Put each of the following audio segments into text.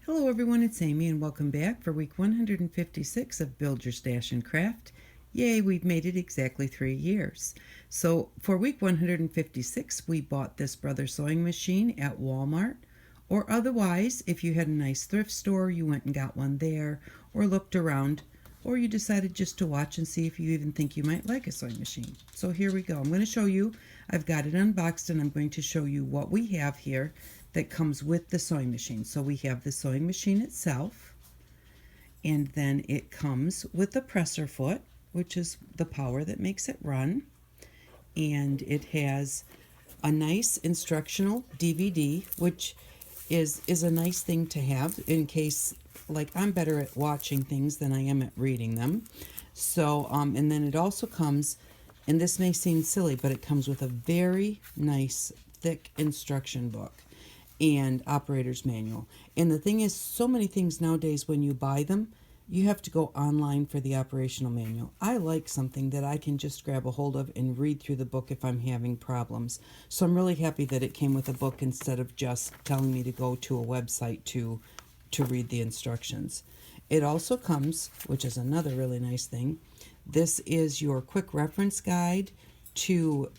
Hello everyone, it's Amy and welcome back for week 156 of Build Your Stash and Craft. Yay, we've made it exactly 3 years. So for week 156 we bought this Brother sewing machine at Walmart, or otherwise if you had a nice thrift store you went and got one there, or looked around, or you decided just to watch and see if you even think you might like a sewing machine. So here we go. I'm going to show you, I've got it unboxed and I'm going to show you what we have here that comes with the sewing machine. So we have the sewing machine itself, and then it comes with the presser foot, which is the power that makes it run, and it has a nice instructional DVD, which is a nice thing to have in case, like, I'm better at watching things than I am at reading them. So and then it also comes, and this may seem silly, but it comes with a very nice thick instruction book and operator's manual. And the thing is, so many things nowadays when you buy them, you have to go online for the operational manual. I like something that I can just grab a hold of and read through the book if I'm having problems. So I'm really happy that it came with a book instead of just telling me to go to a website to read the instructions. It also comes, which is another really nice thing, this is your quick reference guide to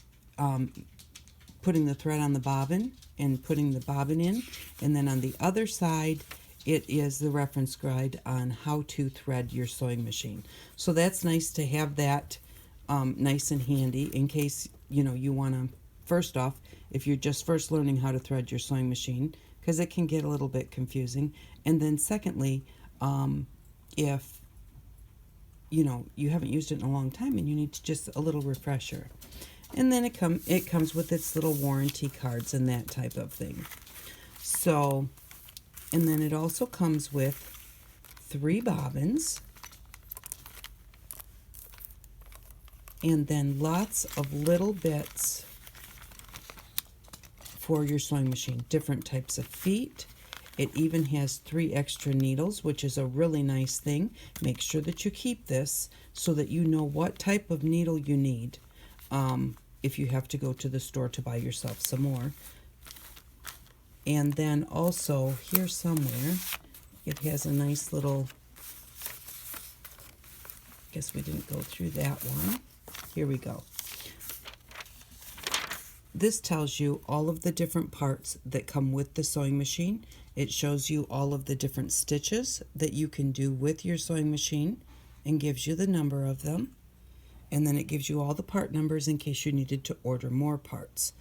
putting the thread on the bobbin and putting the bobbin in, and then on the other side it is the reference guide on how to thread your sewing machine. So that's nice to have that nice and handy in case you want to, first off, if you're just first learning how to thread your sewing machine, because it can get a little bit confusing, and then secondly, if you haven't used it in a long time and you need just a little refresher. And then it comes with its little warranty cards and that type of thing. So, and then it also comes with 3 bobbins, and then lots of little bits for your sewing machine, different types of feet. It even has 3 extra needles, which is a really nice thing. Make sure that you keep this so that you know what type of needle you need. If you have to go to the store to buy yourself some more. And then also here somewhere it has a nice little, guess we didn't go through that one. Here we go. This tells you all of the different parts that come with the sewing machine. It shows you all of the different stitches that you can do with your sewing machine and gives you the number of them. And then it gives you all the part numbers in case you needed to order more parts.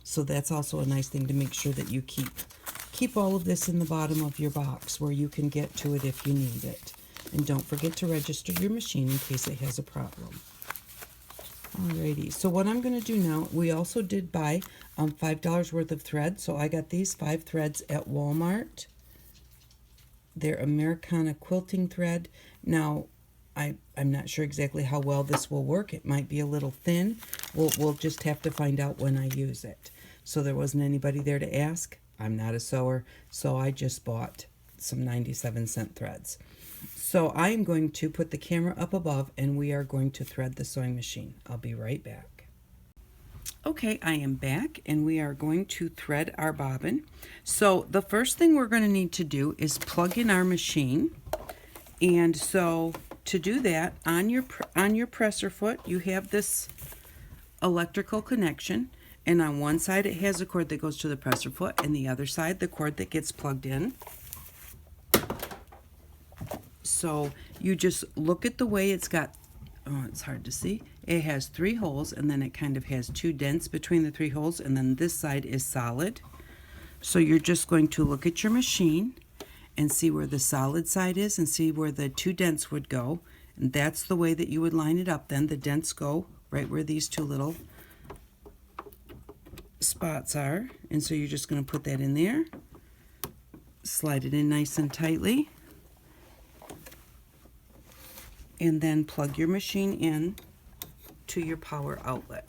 So that's also a nice thing to make sure that you keep all of this in the bottom of your box where you can get to it if you need it. And don't forget to register your machine in case it has a problem. Alrighty, so what I'm going to do now, we also did buy $5 worth of thread. So I got these 5 threads at Walmart. They're Americana quilting thread. Now, I'm not sure exactly how well this will work. It might be a little thin. We'll just have to find out when I use it. So there wasn't anybody there to ask. I'm not a sewer, so I just bought some 97-cent threads. So I am going to put the camera up above and we are going to thread the sewing machine. I'll be right back. Okay, I am back and we are going to thread our bobbin. So the first thing we're going to need to do is plug in our machine. And so to do that, on your presser foot, you have this electrical connection, and on one side it has a cord that goes to the presser foot, and the other side the cord that gets plugged in. So you just look at the way it's got, oh, it's hard to see. It has 3 holes, and then it kind of has 2 dents between the 3 holes, and then this side is solid. So you're just going to look at your machine and see where the solid side is and see where the 2 dents would go. And that's the way that you would line it up then. The dents go right where these 2 little spots are. And so you're just going to put that in there. Slide it in nice and tightly. And then plug your machine in to your power outlet.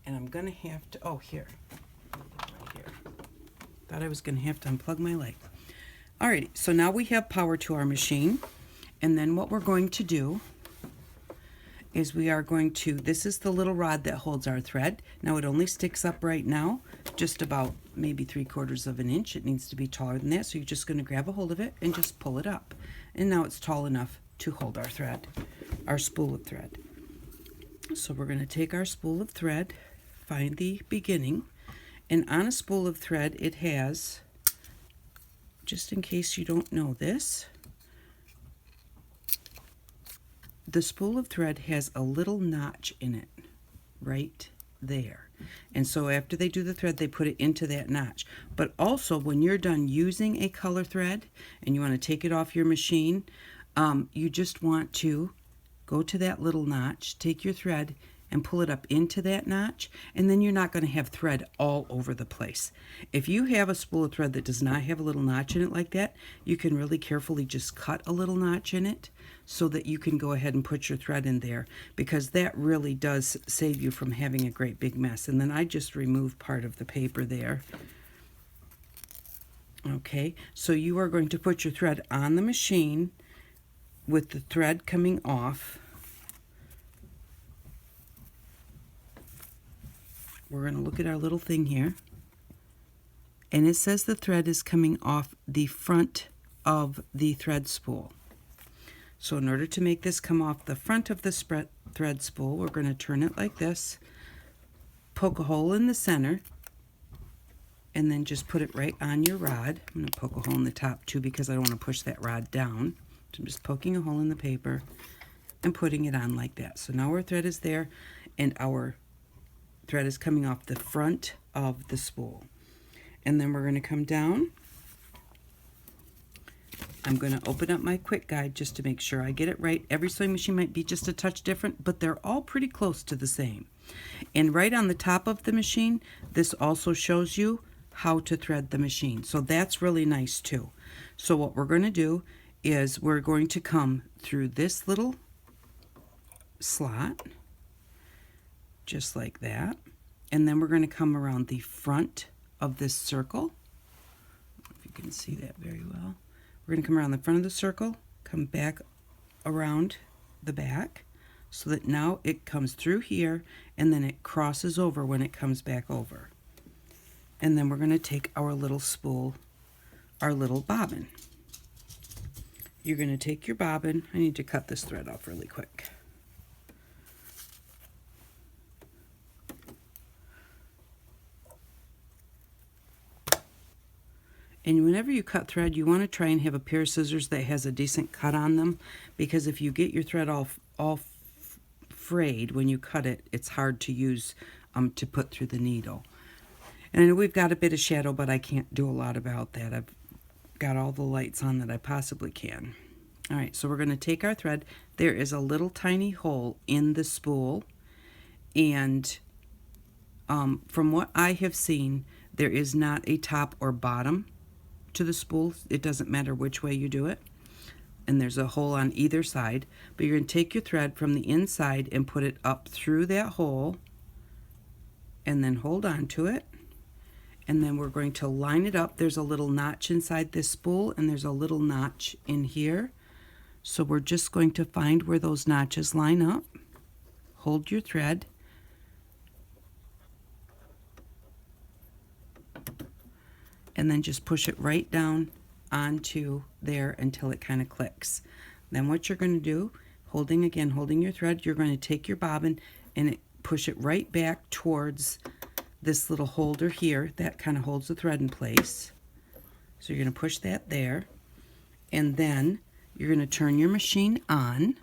And I'm going to have to, oh, here. Right here. Thought I was going to have to unplug my leg. Alrighty, so now we have power to our machine. And then what we're going to do is we are going to, this is the little rod that holds our thread. Now it only sticks up right now, just about maybe 3/4 of an inch. It needs to be taller than that, so you're just going to grab a hold of it and just pull it up. And now it's tall enough to hold our thread, our spool of thread. So we're going to take our spool of thread, find the beginning, and on a spool of thread it has, just in case you don't know this, the spool of thread has a little notch in it right there. And so after they do the thread, they put it into that notch. But also when you're done using a color thread and you want to take it off your machine, you just want to go to that little notch, take your thread and pull it up into that notch, and then you're not going to have thread all over the place. If you have a spool of thread that does not have a little notch in it like that, you can really carefully just cut a little notch in it so that you can go ahead and put your thread in there, because that really does save you from having a great big mess. And then I just remove part of the paper there. Okay, so you are going to put your thread on the machine with the thread coming off. We're going to look at our little thing here, and it says the thread is coming off the front of the thread spool. So in order to make this come off the front of the thread spool, we're going to turn it like this, poke a hole in the center, and then just put it right on your rod. I'm going to poke a hole in the top too because I don't want to push that rod down. So I'm just poking a hole in the paper and putting it on like that. So now our thread is there, and our thread is coming off the front of the spool. And then we're going to come down. I'm going to open up my quick guide just to make sure I get it right. Every sewing machine might be just a touch different, but they're all pretty close to the same. And right on the top of the machine, this also shows you how to thread the machine. So that's really nice too. So what we're going to do is we're going to come through this little slot, just like that. And then we're going to come around the front of this circle. I don't know if you can see that very well. We're going to come around the front of the circle, come back around the back, so that now it comes through here, and then it crosses over when it comes back over. And then we're going to take our little spool, our little bobbin. You're going to take your bobbin. I need to cut this thread off really quick. And whenever you cut thread, you want to try and have a pair of scissors that has a decent cut on them, because if you get your thread all frayed when you cut it, it's hard to use to put through the needle. And I know we've got a bit of shadow, but I can't do a lot about that. I've got all the lights on that I possibly can. All right, so we're going to take our thread. There is a little tiny hole in the spool, and from what I have seen, there is not a top or bottom to the spool. It doesn't matter which way you do it, and there's a hole on either side, but you're going to take your thread from the inside and put it up through that hole, and then hold on to it, and then we're going to line it up. There's a little notch inside this spool, and there's a little notch in here, so we're just going to find where those notches line up. Hold your thread, and then just push it right down onto there until it kind of clicks. Then what you're going to do, holding your thread, you're going to take your bobbin and push it right back towards this little holder here that kind of holds the thread in place. So you're going to push that there, and then you're going to turn your machine on.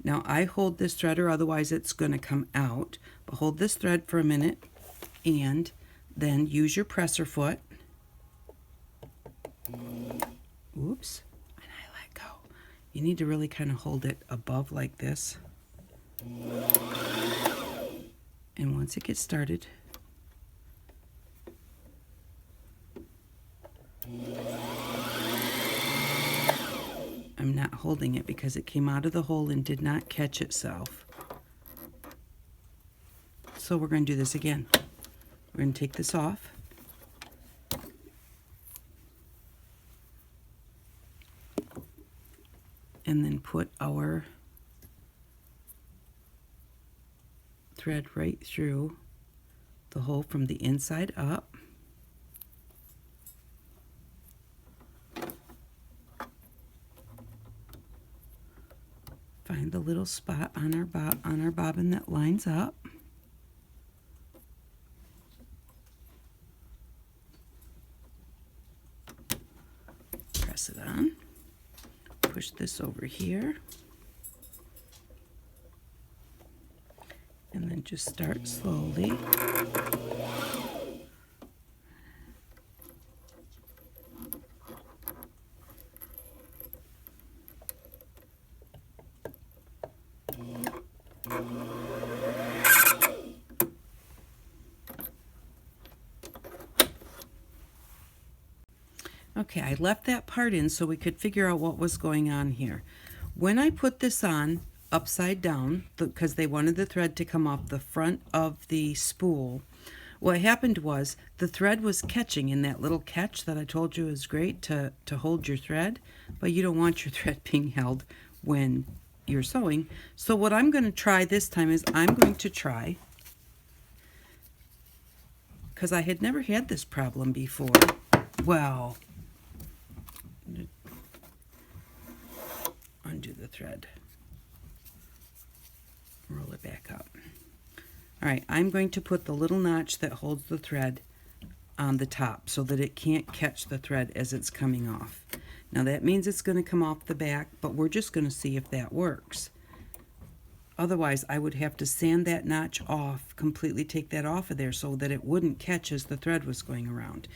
Now I hold this thread, or otherwise it's going to come out, but hold this thread for a minute, and then use your presser foot. Oops, and I let go. You need to really kind of hold it above like this. And once it gets started, I'm not holding it because it came out of the hole and did not catch itself. So we're going to do this again. We're going to take this off. And then put our thread right through the hole from the inside up. Find the little spot on our bobbin that lines up. Press it on. Push this over here. And then just start slowly. Okay, I left that part in so we could figure out what was going on here. When I put this on upside down, because they wanted the thread to come off the front of the spool, what happened was the thread was catching in that little catch that I told you is great to hold your thread, but you don't want your thread being held when you're sewing. So what I'm going to try this time is I'm going to try, because I had never had this problem before. Well, undo the thread, roll it back up. All right, I'm going to put the little notch that holds the thread on the top so that it can't catch the thread as it's coming off. Now that means it's going to come off the back, but we're just going to see if that works. Otherwise, I would have to sand that notch off, completely take that off of there so that it wouldn't catch as the thread was going around.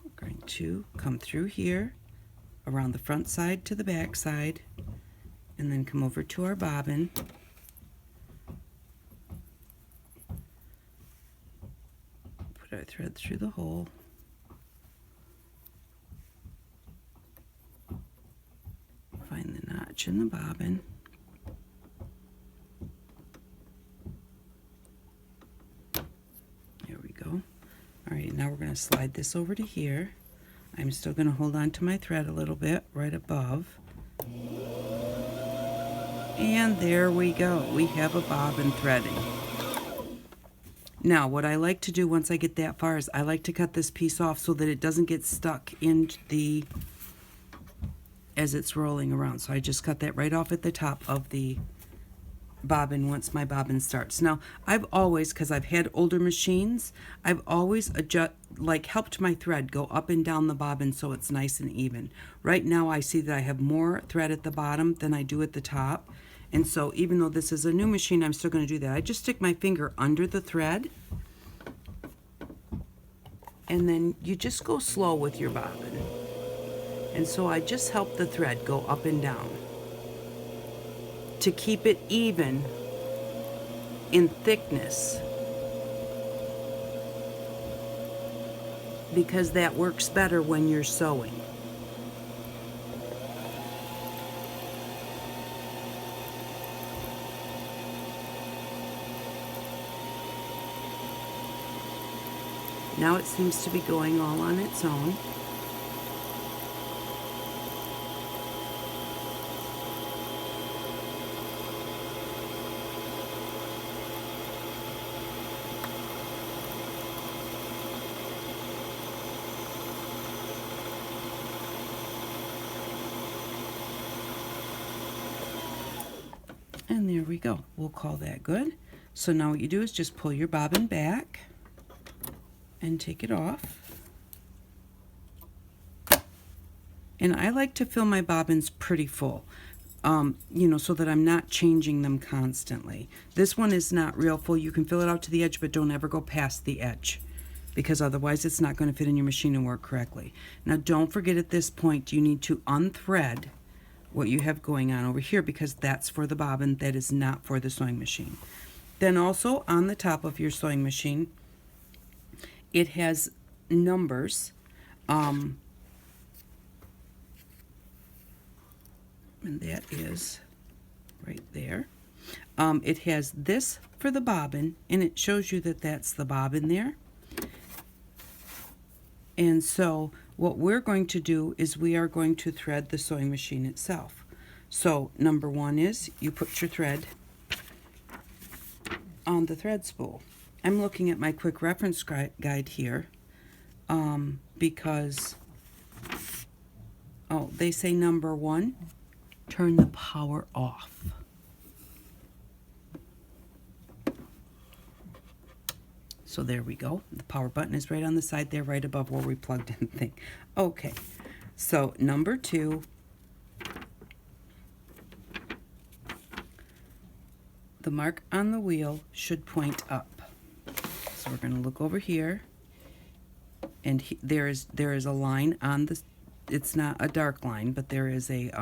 We're going to come through here, around the front side to the back side, and then come over to our bobbin. Put our thread through the hole. Find the notch in the bobbin. There we go. All right, now we're going to slide this over to here. I'm still going to hold on to my thread a little bit right above. And there we go. We have a bobbin threading. Now, what I like to do once I get that far is I like to cut this piece off so that it doesn't get stuck in the as it's rolling around. So I just cut that right off at the top of the bobbin once my bobbin starts. Now, I've always, because I've had older machines, I've always helped my thread go up and down the bobbin so it's nice and even. Right now I see that I have more thread at the bottom than I do at the top. And so even though this is a new machine, I'm still going to do that. I just stick my finger under the thread, and then you just go slow with your bobbin. And so I just help the thread go up and down to keep it even in thickness, because that works better when you're sewing. Now it seems to be going all on its own. And there we go. We'll call that good. So now what you do is just pull your bobbin back and take it off. And I like to fill my bobbins pretty full, so that I'm not changing them constantly. This one is not real full. You can fill it out to the edge, but don't ever go past the edge, because otherwise it's not going to fit in your machine and work correctly. Now don't forget, at this point you need to unthread what you have going on over here, because that's for the bobbin, that is not for the sewing machine. Then also on the top of your sewing machine, it has numbers, and that is right there. It has this for the bobbin, and it shows you that that's the bobbin there. And so what we're going to do is we are going to thread the sewing machine itself. So number 1 is you put your thread on the thread spool. I'm looking at my quick reference guide here because, oh, they say number 1, turn the power off. So there we go. The power button is right on the side there, right above where we plugged in the thing. Okay, so number 2, the mark on the wheel should point up. So we're going to look over here, and there is a line on the, it's not a dark line, but there is a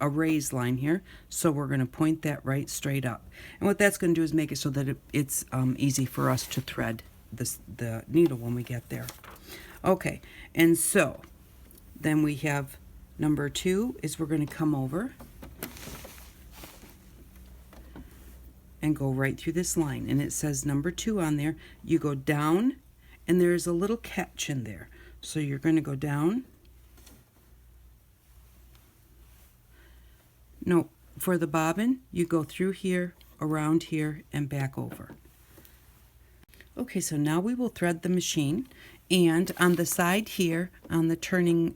raised line here. So we're going to point that right straight up. And what that's going to do is make it so that it's easy for us to thread the needle when we get there. Okay, and so then we have number 2 is we're going to come over and go right through this line, and it says number 2 on there. You go down, and there's a little catch in there. So you're going to go down. No, for the bobbin, you go through here, around here, and back over. Okay, so now we will thread the machine, and on the side here, on the turning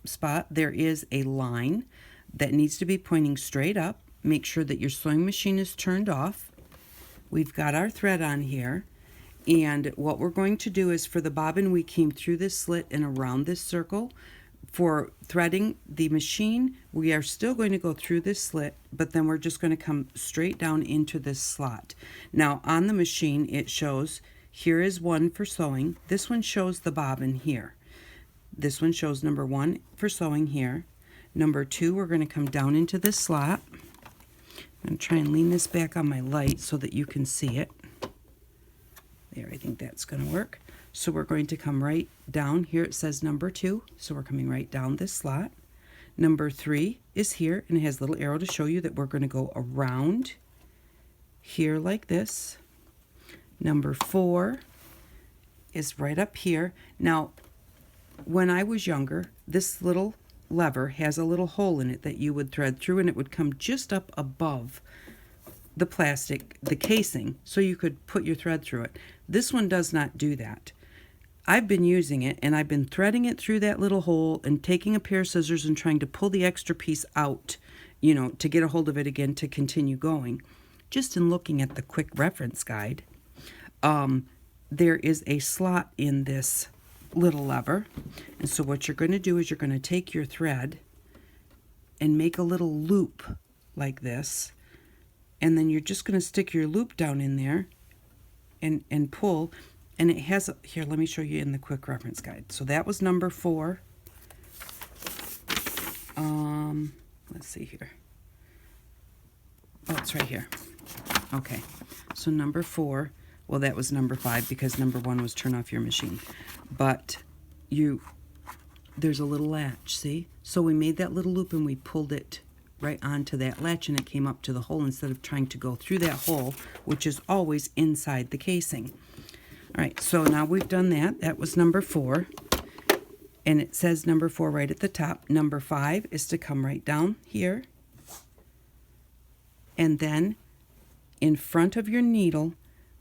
spot, there is a line that needs to be pointing straight up. Make sure that your sewing machine is turned off. We've got our thread on here, and what we're going to do is for the bobbin, we came through this slit and around this circle. For threading the machine, we are still going to go through this slit, but then we're just going to come straight down into this slot. Now on the machine it shows, here is 1 for sewing. This one shows the bobbin here. This one shows number 1 for sewing here. Number 2, we're going to come down into this slot. I'm going to try and lean this back on my light so that you can see it. There, I think that's going to work. So we're going to come right down. Here it says number 2, so we're coming right down this slot. Number 3 is here, and it has a little arrow to show you that we're going to go around here like this. Number 4 is right up here. Now, when I was younger, this little lever has a little hole in it that you would thread through, and it would come just up above the plastic, the casing, so you could put your thread through it. This one does not do that. I've been using it, and I've been threading it through that little hole and taking a pair of scissors and trying to pull the extra piece out, you know, to get a hold of it again to continue going. Just in looking at the quick reference guide, there is a slot in this little lever, and so what you're going to do is you're going to take your thread and make a little loop like this, and then you're just going to stick your loop down in there and pull. And it has, here, let me show you in the quick reference guide. So that was number 4. Let's see here. Oh, it's right here. Okay, so number 4, well, that was number 5 because number 1 was turn off your machine. But there's a little latch, see? So we made that little loop and we pulled it right onto that latch, and it came up to the hole instead of trying to go through that hole, which is always inside the casing. All right, so now we've done that. That was number 4. And it says number 4 right at the top. Number 5 is to come right down here. And then in front of your needle,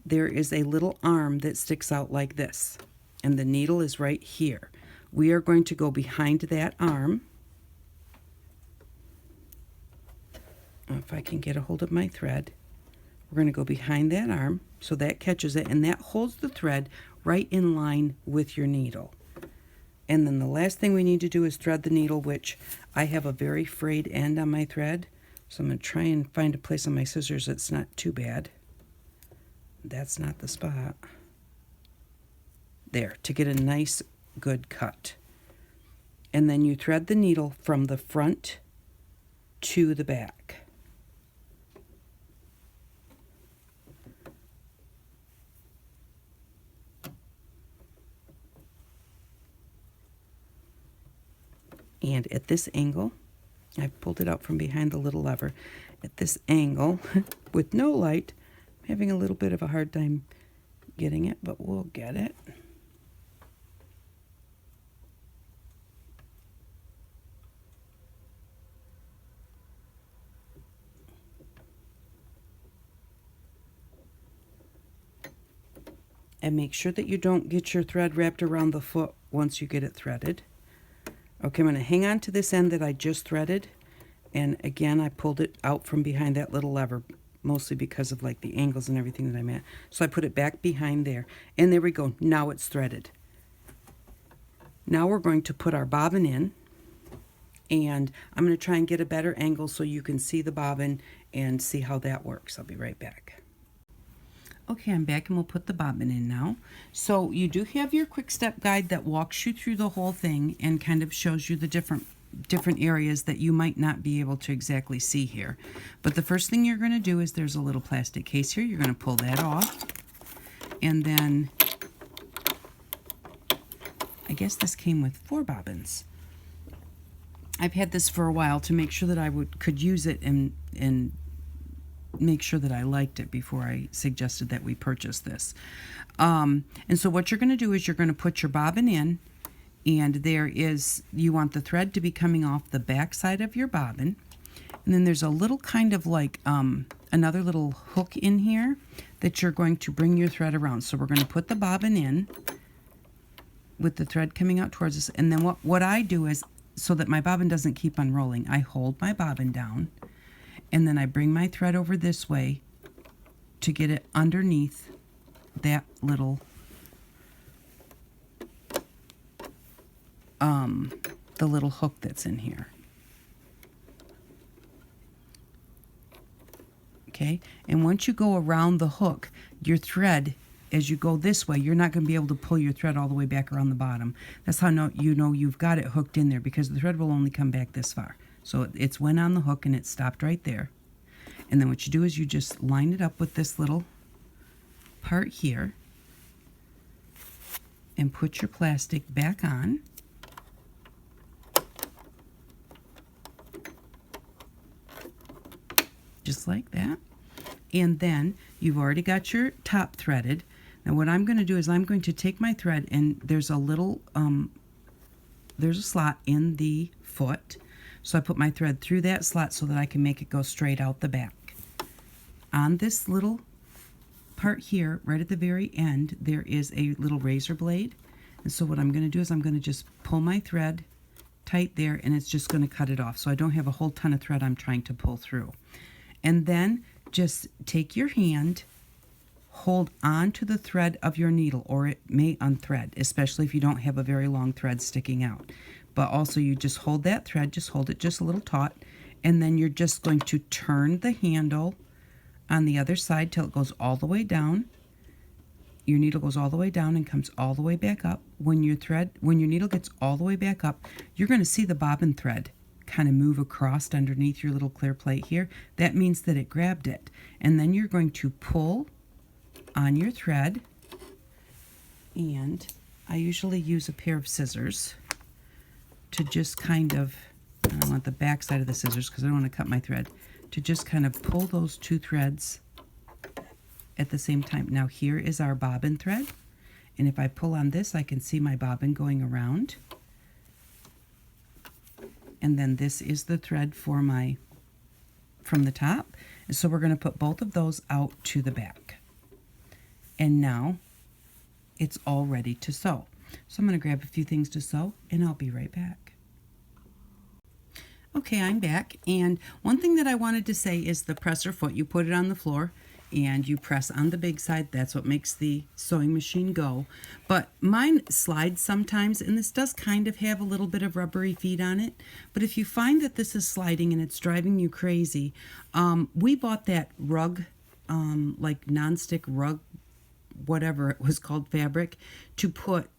there is a little arm that sticks out like this. And the needle is right here. We are going to go behind that arm. If I can get a hold of my thread. We're going to go behind that arm so that catches it, and that holds the thread right in line with your needle. And then the last thing we need to do is thread the needle, which I have a very frayed end on my thread. So I'm going to try and find a place on my scissors that's not too bad. That's not the spot. There, to get a nice good cut. And then you thread the needle from the front to the back. And at this angle, I've pulled it out from behind the little lever. At this angle, with no light, I'm having a little bit of a hard time getting it, but we'll get it. and make sure that you don't get your thread wrapped around the foot once you get it threaded. Okay, I'm going to hang on to this end that I just threaded, and again I pulled it out from behind that little lever, mostly because of like the angles and everything that I'm at. So I put it back behind there, and there we go. Now it's threaded. Now we're going to put our bobbin in, and I'm going to try and get a better angle so you can see the bobbin and see how that works. I'll be right back. Okay, I'm back, and we'll put the bobbin in now. So you do have your quick step guide that walks you through the whole thing and kind of shows you the different areas that you might not be able to exactly see here. But the first thing you're going to do is there's a little plastic case here. You're going to pull that off, and then I guess this came with 4 bobbins. I've had this for a while to make sure that I could use it and make sure that I liked it before I suggested that we purchase this. And so what you're going to do is you're going to put your bobbin in, and you want the thread to be coming off the back side of your bobbin. And then there's a little kind of like another little hook in here that you're going to bring your thread around. So we're going to put the bobbin in with the thread coming out towards us. And then what I do is, so that my bobbin doesn't keep unrolling, I hold my bobbin down, and then I bring my thread over this way to get it underneath that little the little hook that's in here. Okay, and once you go around the hook, your thread, as you go this way, you're not going to be able to pull your thread all the way back around the bottom. That's how you know you've got it hooked in there, because the thread will only come back this far. So it's went on the hook and it stopped right there. And then what you do is you just line it up with this little part here and put your plastic back on. Just like that. And then you've already got your top threaded. Now what I'm going to do is I'm going to take my thread, and there's a little, there's a slot in the foot. So I put my thread through that slot so that I can make it go straight out the back. On this little part here, right at the very end, there is a little razor blade. And so what I'm going to do is I'm going to just pull my thread tight there, and it's just going to cut it off. So I don't have a whole ton of thread I'm trying to pull through. And then just take your hand, hold on to the thread of your needle, or it may unthread, especially if you don't have a very long thread sticking out. But also you just hold that thread, just hold it just a little taut, and then you're just going to turn the handle on the other side till it goes all the way down. Your needle goes all the way down and comes all the way back up. When your needle gets all the way back up, you're going to see the bobbin thread kind of move across underneath your little clear plate here. That means that it grabbed it. And then you're going to pull on your thread, and I usually use a pair of scissors to just kind of, I want the back side of the scissors because I don't want to cut my thread, to just kind of pull those 2 threads at the same time. Now here is our bobbin thread, and if I pull on this, I can see my bobbin going around. And then this is the thread for from the top. And so we're going to put both of those out to the back. And now it's all ready to sew. So I'm going to grab a few things to sew, and I'll be right back. Okay, I'm back, and one thing that I wanted to say is the presser foot, you put it on the floor and you press on the big side. That's what makes the sewing machine go. But mine slides sometimes, and this does kind of have a little bit of rubbery feet on it. But if you find that this is sliding and it's driving you crazy, we bought that rug, like nonstick rug, whatever it was called, fabric, to put,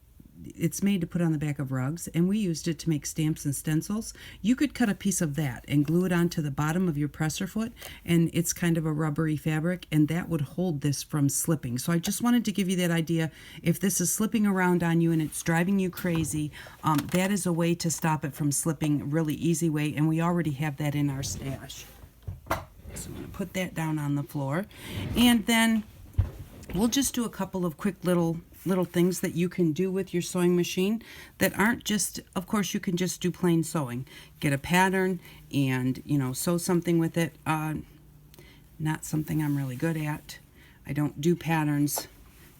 it's made to put on the back of rugs, and we used it to make stamps and stencils. You could cut a piece of that and glue it onto the bottom of your presser foot, and it's kind of a rubbery fabric, and that would hold this from slipping. So I just wanted to give you that idea. If this is slipping around on you and it's driving you crazy, that is a way to stop it from slipping, a really easy way, and we already have that in our stash. So I'm going to put that down on the floor, and then we'll just do a couple of quick little things that you can do with your sewing machine that aren't just, of course, you can just do plain sewing. Get a pattern and, sew something with it. Not something I'm really good at. I don't do patterns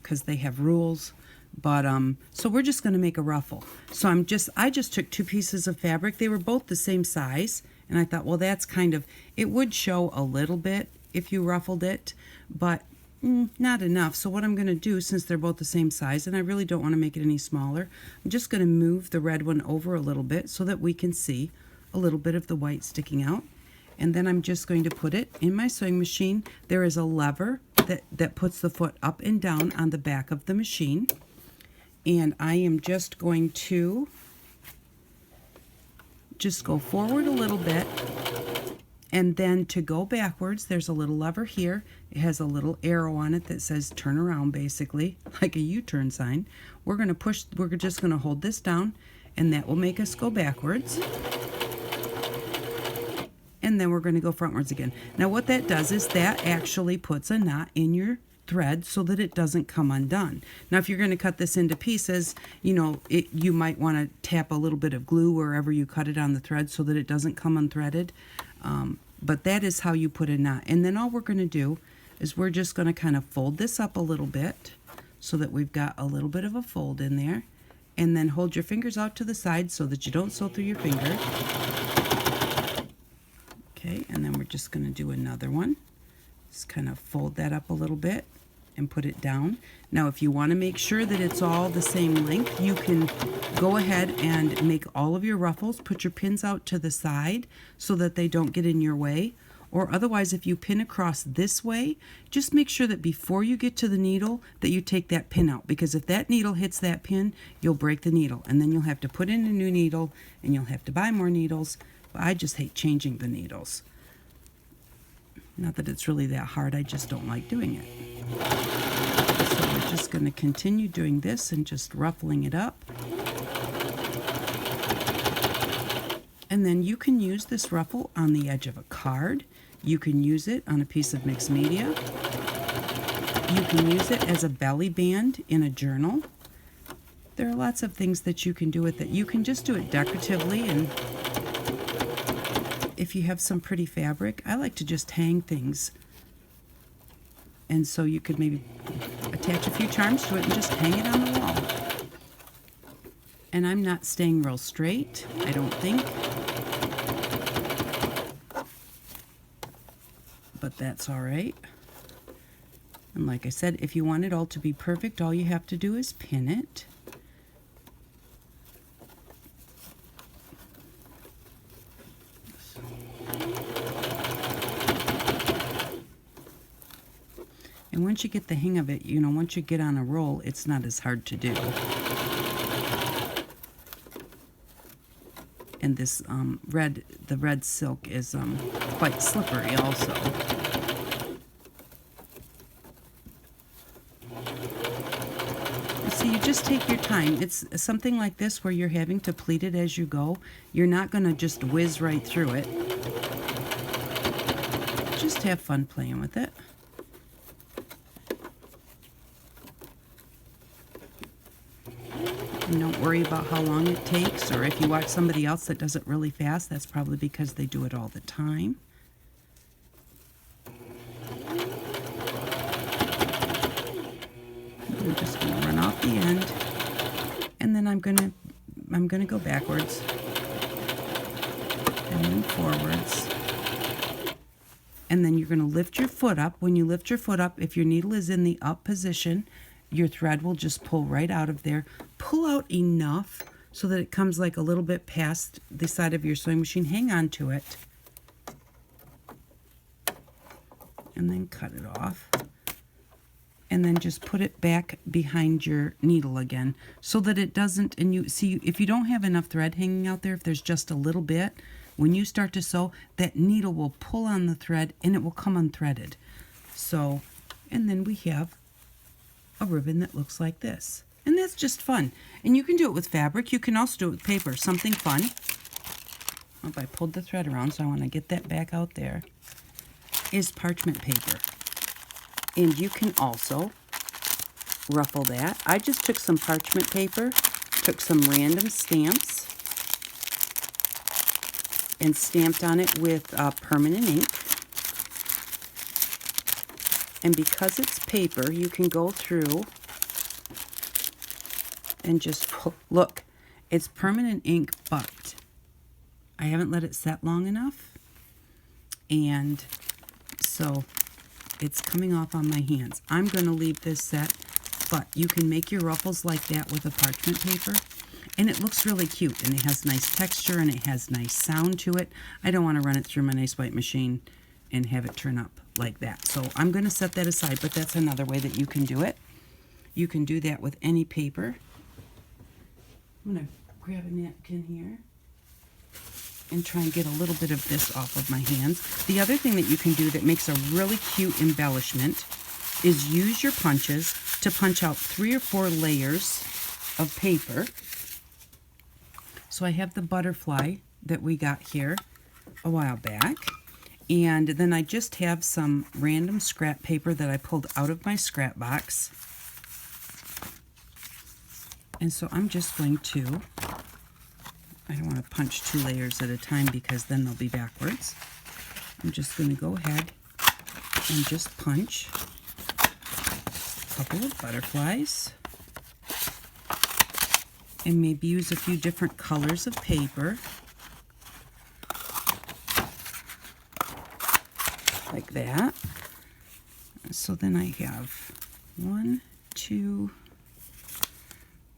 because they have rules. But so we're just going to make a ruffle. So I just took 2 pieces of fabric. They were both the same size, and I thought, well, that's kind of, it would show a little bit if you ruffled it, but not enough. So what I'm going to do, since they're both the same size, and I really don't want to make it any smaller, I'm just going to move the red one over a little bit so that we can see a little bit of the white sticking out. And then I'm just going to put it in my sewing machine. There is a lever that puts the foot up and down on the back of the machine. And I am just going to just go forward a little bit, and then to go backwards, there's a little lever here. It has a little arrow on it that says turn around, basically, like a U-turn sign. We're just going to hold this down, and that will make us go backwards. And then we're going to go frontwards again. Now what that does is that actually puts a knot in your thread so that it doesn't come undone. Now if you're going to cut this into pieces, you might want to tap a little bit of glue wherever you cut it on the thread so that it doesn't come unthreaded. But that is how you put a knot. And then all we're going to do is we're just going to kind of fold this up a little bit so that we've got a little bit of a fold in there. And then hold your fingers out to the side so that you don't sew through your finger. Okay, and then we're just going to do another one. Just kind of fold that up a little bit and put it down. Now if you want to make sure that it's all the same length, you can go ahead and make all of your ruffles, put your pins out to the side so that they don't get in your way. Or otherwise, if you pin across this way, just make sure that before you get to the needle that you take that pin out, because if that needle hits that pin, you'll break the needle, and then you'll have to put in a new needle and you'll have to buy more needles. But I just hate changing the needles. Not that it's really that hard, I just don't like doing it. So we're just going to continue doing this and just ruffling it up. And then you can use this ruffle on the edge of a card. You can use it on a piece of mixed media. You can use it as a belly band in a journal. There are lots of things that you can do with it. You can just do it decoratively, and if you have some pretty fabric, I like to just hang things. And so you could maybe attach a few charms to it and just hang it on the wall. And I'm not staying real straight, I don't think. But that's all right. And like I said, if you want it all to be perfect, all you have to do is pin it. And once you get the hang of it, once you get on a roll, it's not as hard to do. And this the red silk is quite slippery also. So you just take your time. It's something like this where you're having to pleat it as you go. You're not going to just whiz right through it. Just have fun playing with it. And don't worry about how long it takes, or if you watch somebody else that does it really fast, that's probably because they do it all the time. I'm just going to run off the end, and then I'm going to go backwards and then forwards. And then you're going to lift your foot up. When you lift your foot up, if your needle is in the up position, your thread will just pull right out of there. Pull out enough so that it comes like a little bit past the side of your sewing machine. Hang on to it. And then cut it off. And then just put it back behind your needle again so that it doesn't, and you see, if you don't have enough thread hanging out there, if there's just a little bit, when you start to sew, that needle will pull on the thread and it will come unthreaded. So, and then we have a ribbon that looks like this. And that's just fun. And you can do it with fabric. You can also do it with paper. Something fun. Oh, I pulled the thread around, so I want to get that back out there. Is parchment paper. And you can also ruffle that. I just took some parchment paper, took some random stamps, and stamped on it with permanent ink. And because it's paper, you can go through and just pull. Look, it's permanent ink, but I haven't let it set long enough, and so it's coming off on my hands. I'm going to leave this set, but you can make your ruffles like that with a parchment paper, and it looks really cute, and it has nice texture, and it has nice sound to it. I don't want to run it through my nice white machine and have it turn up like that. So I'm going to set that aside, but that's another way that you can do it. You can do that with any paper. I'm going to grab a napkin here and try and get a little bit of this off of my hands. The other thing that you can do that makes a really cute embellishment is use your punches to punch out 3 or 4 layers of paper. So I have the butterfly that we got here a while back. And then I just have some random scrap paper that I pulled out of my scrap box. And so I'm just going to, I don't want to punch 2 layers at a time because then they'll be backwards. I'm just going to go ahead and just punch a couple of butterflies. And maybe use a few different colors of paper. Like that. So then I have 1, 2,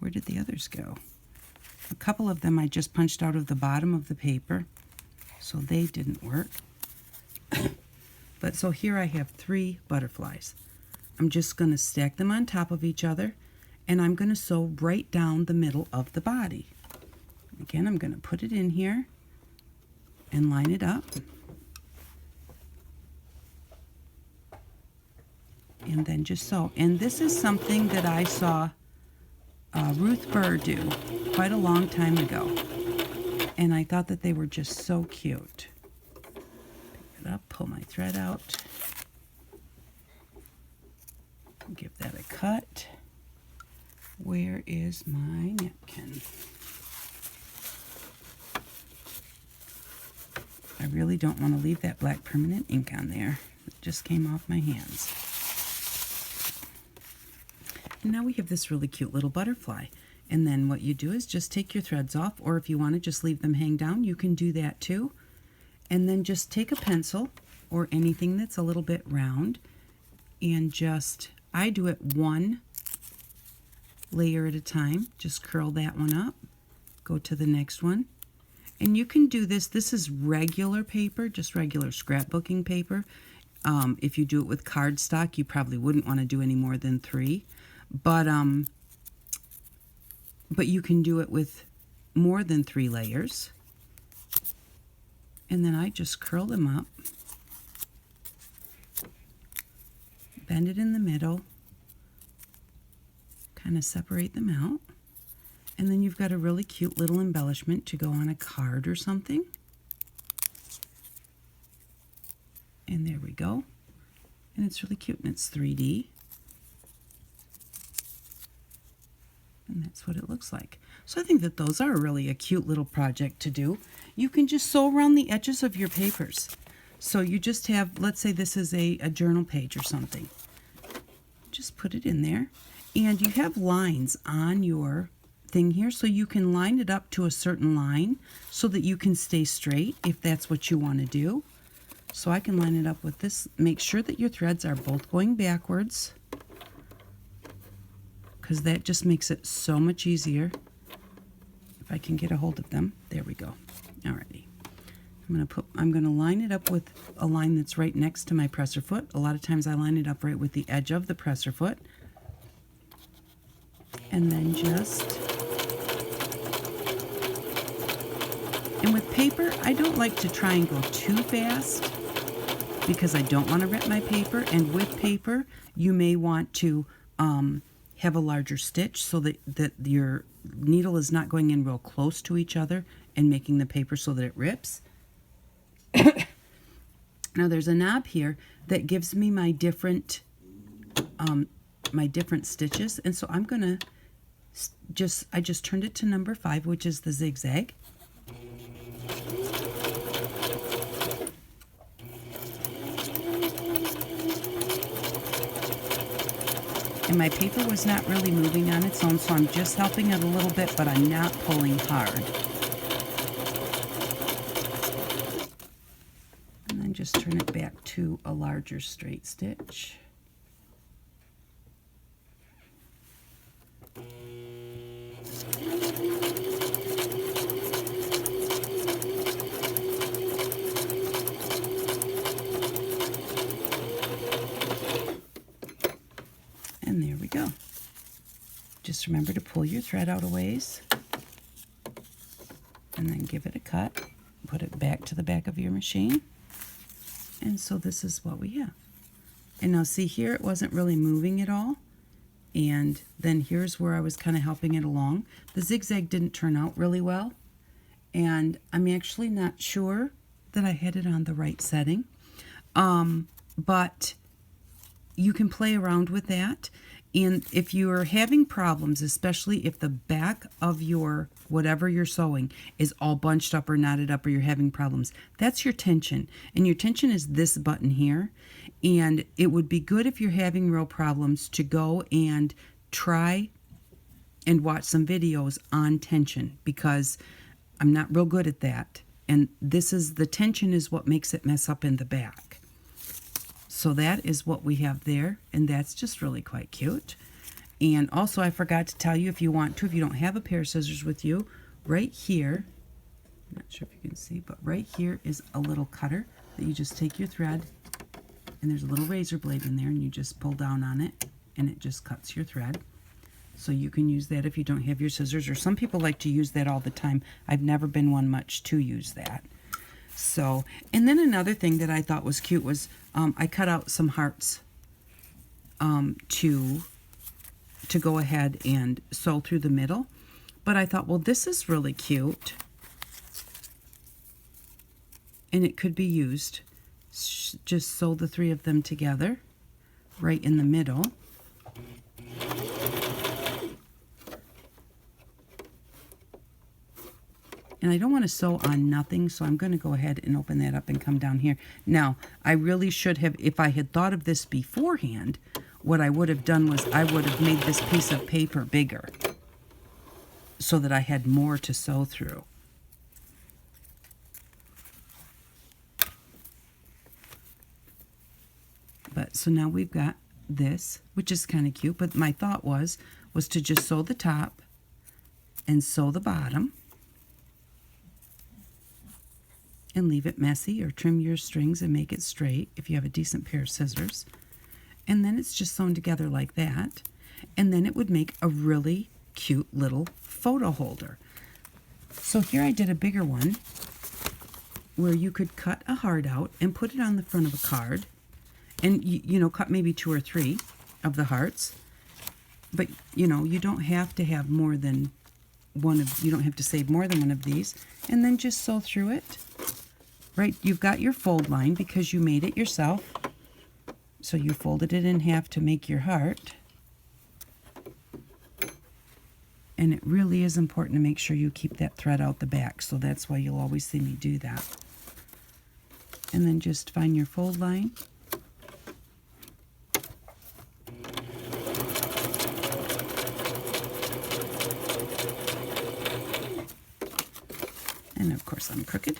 where did the others go? A couple of them I just punched out of the bottom of the paper, so they didn't work. But so here I have 3 butterflies. I'm just going to stack them on top of each other, and I'm going to sew right down the middle of the body. Again, I'm going to put it in here and line it up. And then just sew. And this is something that I saw Ruth Burr do quite a long time ago. And I thought that they were just so cute. Pick it up, pull my thread out. Give that a cut. Where is my napkin? I really don't want to leave that black permanent ink on there. It just came off my hands. And now we have this really cute little butterfly. And then what you do is just take your threads off, or if you want to just leave them hang down, you can do that too. And then just take a pencil or anything that's a little bit round and just, I do it 1 layer at a time. Just curl that one up, go to the next one. And you can do this. This is regular paper, just regular scrapbooking paper. If you do it with cardstock, you probably wouldn't want to do any more than 3. But you can do it with more than 3 layers. And then I just curl them up, bend it in the middle, kind of separate them out, and then you've got a really cute little embellishment to go on a card or something. And there we go. And it's really cute, and it's 3D. And that's what it looks like. So I think that those are really a cute little project to do. You can just sew around the edges of your papers. So you just have, let's say this is a journal page or something. Just put it in there. And you have lines on your thing here, so you can line it up to a certain line so that you can stay straight if that's what you want to do. So I can line it up with this. Make sure that your threads are both going backwards, because that just makes it so much easier. If I can get a hold of them. There we go. Alrighty. I'm gonna line it up with a line that's right next to my presser foot. A lot of times I line it up right with the edge of the presser foot. And then and with paper, I don't like to try and go too fast because I don't want to rip my paper. And with paper, you may want to have a larger stitch so that your needle is not going in real close to each other and making the paper so that it rips. Now there's a knob here that gives me my different stitches, and so I'm gonna I just turned it to number 5, which is the zigzag. And my paper was not really moving on its own, so I'm just helping it a little bit, but I'm not pulling hard. And then just turn it back to a larger straight stitch. And there we go. Just remember to pull your thread out a ways and then give it a cut. Put it back to the back of your machine. And so this is what we have. And now see here, it wasn't really moving at all. And then here's where I was kind of helping it along. The zigzag didn't turn out really well. And I'm actually not sure that I had it on the right setting. But you can play around with that. And if you're having problems, especially if the back of your whatever you're sewing is all bunched up or knotted up, or you're having problems, that's your tension. And your tension is this button here. And it would be good if you're having real problems to go and try and watch some videos on tension, because I'm not real good at that. And this is, the tension is what makes it mess up in the back. So that is what we have there, and that's just really quite cute. And also, I forgot to tell you, if you want to, if you don't have a pair of scissors with you, right here, I'm not sure if you can see, but right here is a little cutter that you just take your thread, and there's a little razor blade in there, and you just pull down on it, and it just cuts your thread. So you can use that if you don't have your scissors, or some people like to use that all the time. I've never been one much to use that. So, and then another thing that I thought was cute was I cut out some hearts to go ahead and sew through the middle. But I thought, well, this is really cute, and it could be used. Just sew the three of them together right in the middle. And I don't want to sew on nothing, so I'm going to go ahead and open that up and come down here. Now, I really should have, if I had thought of this beforehand, what I would have done was I would have made this piece of paper bigger so that I had more to sew through. But so now we've got this, which is kind of cute, but my thought was to just sew the top and sew the bottom, and leave it messy, or trim your strings and make it straight if you have a decent pair of scissors. And then it's just sewn together like that. And then it would make a really cute little photo holder. So here I did a bigger one where you could cut a heart out and put it on the front of a card. And, you know, cut maybe 2 or 3 of the hearts. But, you know, you don't have to have more than one of, you don't have to save more than one of these. And then just sew through it. Right, you've got your fold line because you made it yourself. So you folded it in half to make your heart. And it really is important to make sure you keep that thread out the back. So that's why you'll always see me do that. And then just find your fold line. And of course I'm crooked.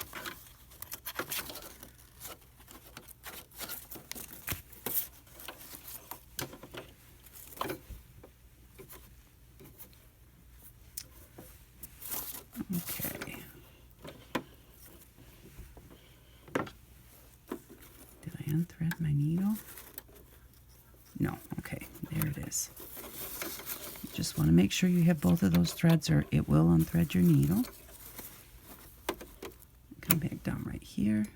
Okay. Did I unthread my needle? No. Okay, there it is. You just want to make sure you have both of those threads, or it will unthread your needle. Come back down right here.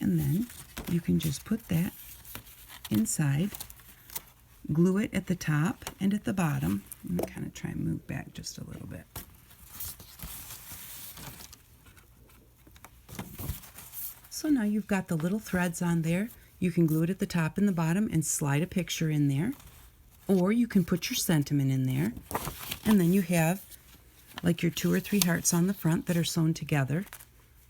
And then you can just put that inside, glue it at the top and at the bottom. I'm going to kind of try and move back just a little bit. So now you've got the little threads on there. You can glue it at the top and the bottom and slide a picture in there. Or you can put your sentiment in there, and then you have like your 2 or 3 hearts on the front that are sewn together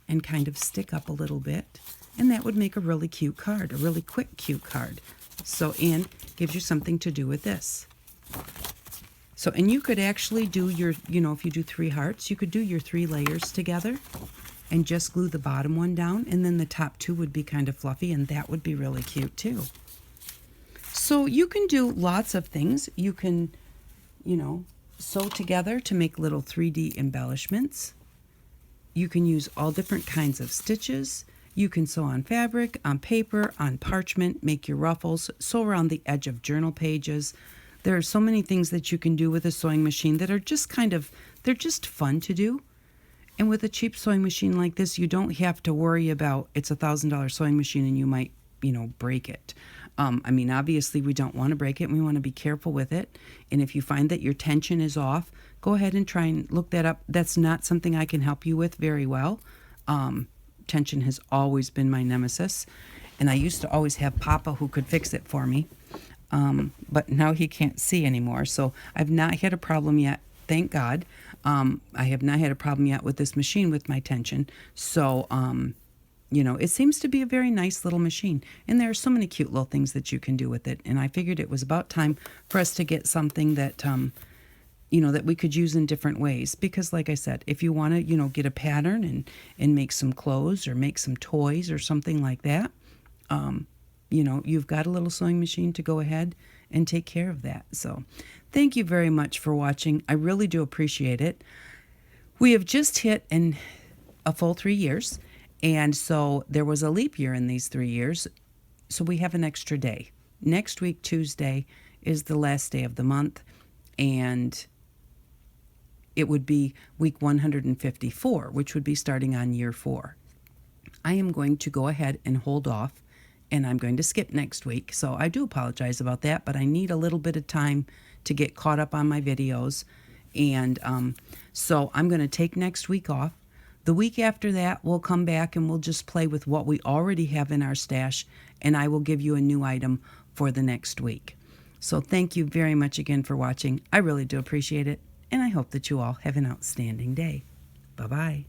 and kind of stick up a little bit, and that would make a really cute card, a really quick cute card. So, and gives you something to do with this. So, and you could actually do your, if you do 3 hearts, you could do your 3 layers together and just glue the bottom one down, and then the top 2 would be kind of fluffy, and that would be really cute too. So you can do lots of things. You can, sew together to make little 3D embellishments. You can use all different kinds of stitches. You can sew on fabric, on paper, on parchment, make your ruffles, sew around the edge of journal pages. There are so many things that you can do with a sewing machine that are just they're just fun to do. And with a cheap sewing machine like this, you don't have to worry about it's a $1,000 sewing machine and you might, break it. Obviously we don't want to break it and we want to be careful with it. And if you find that your tension is off, go ahead and try and look that up. That's not something I can help you with very well. Tension has always been my nemesis. And I used to always have Papa who could fix it for me. But now he can't see anymore. So I've not had a problem yet, thank God. I have not had a problem yet with this machine with my tension. So, it seems to be a very nice little machine. And there are so many cute little things that you can do with it. And I figured it was about time for us to get something that, that we could use in different ways. Because like I said, if you want to, get a pattern and make some clothes or make some toys or something like that, you've got a little sewing machine to go ahead and take care of that. So thank you very much for watching. I really do appreciate it. We have just hit a full 3 years. And so there was a leap year in these 3 years. So we have an extra day. Next week, Tuesday, is the last day of the month. And it would be week 154, which would be starting on year 4. I am going to go ahead and hold off. And I'm going to skip next week. So I do apologize about that. But I need a little bit of time to get caught up on my videos. And so I'm going to take next week off. The week after that, we'll come back and we'll just play with what we already have in our stash, and I will give you a new item for the next week. So thank you very much again for watching. I really do appreciate it, and I hope that you all have an outstanding day. Bye-bye.